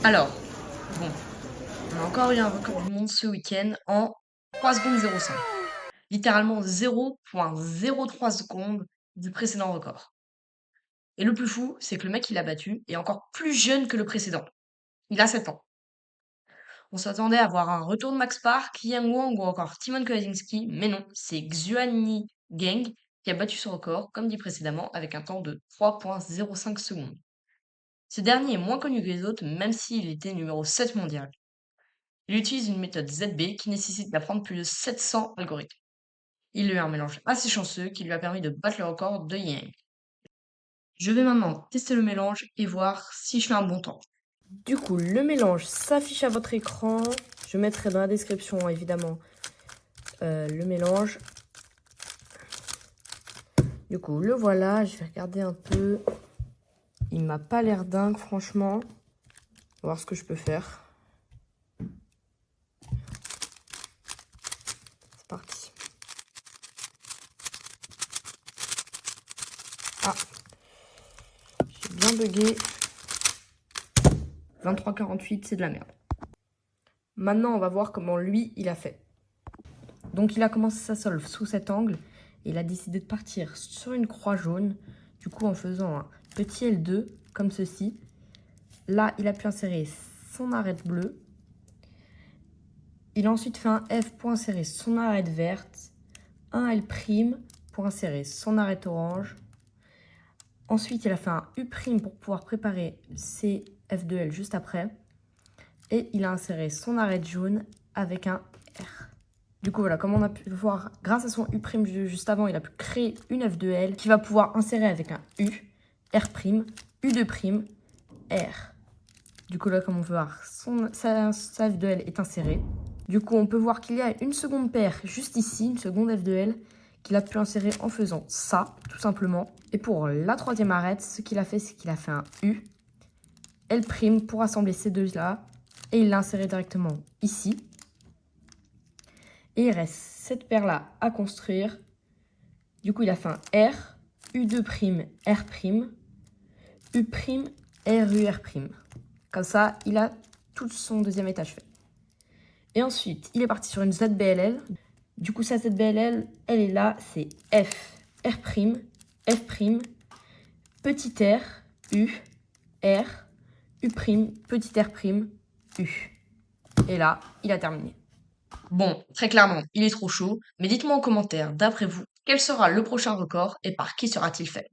Alors, bon, on a encore eu un record du monde ce week-end en 3 secondes 05. Littéralement 0,03 secondes du précédent record. Et le plus fou, c'est que le mec qui l'a battu est encore plus jeune que le précédent. Il a 7 ans. On s'attendait à voir un retour de Max Park, Yang Wang ou encore Timon Kaczynski, mais non, c'est Xuan Geng qui a battu ce record, comme dit précédemment, avec un temps de 3,05 secondes. Ce dernier est moins connu que les autres, même s'il était numéro 7 mondial. Il utilise une méthode ZB qui nécessite d'apprendre plus de 700 algorithmes. Il a eu un mélange assez chanceux qui lui a permis de battre le record de Yang. Je vais maintenant tester le mélange et voir si je fais un bon temps. Du coup, le mélange s'affiche à votre écran. Je mettrai dans la description, évidemment, le mélange. Du coup, le voilà. Je vais regarder un peu. Il m'a pas l'air dingue, franchement. On va voir ce que je peux faire. C'est parti. Ah, j'ai bien bugué. 23,48, c'est de la merde. Maintenant, on va voir comment lui, il a fait. Donc, il a commencé sa solve sous cet angle. Et il a décidé de partir sur une croix jaune. Du coup, en faisant un petit L2, comme ceci. Là, il a pu insérer son arête bleue. Il a ensuite fait un F pour insérer son arête verte. Un L' pour insérer son arête orange. Ensuite, il a fait un U' pour pouvoir préparer ses F2L juste après. Et il a inséré son arête jaune avec un R. Du coup, voilà, comme on a pu voir, grâce à son U' juste avant, il a pu créer une F2L qui va pouvoir insérer avec un U, R', U2', R. Du coup, là, comme on peut voir, sa F2L est insérée. Du coup, on peut voir qu'il y a une seconde paire juste ici, une seconde F2L, qu'il a pu insérer en faisant ça, tout simplement. Et pour la troisième arête, ce qu'il a fait, c'est qu'il a fait un U, L' pour assembler ces deux-là. Et il l'a inséré directement ici. Et il reste cette paire-là à construire. Du coup, il a fait un R, U2', R', U', RU, R'. Comme ça, il a tout son deuxième étage fait. Et ensuite, il est parti sur une ZBLL. Du coup, sa ZBLL, elle est là, c'est F, R', F', petit r, U, R, U', petit r', U. Et là, il a terminé. Bon, très clairement, il est trop chaud, mais dites-moi en commentaire, d'après vous, quel sera le prochain record et par qui sera-t-il fait?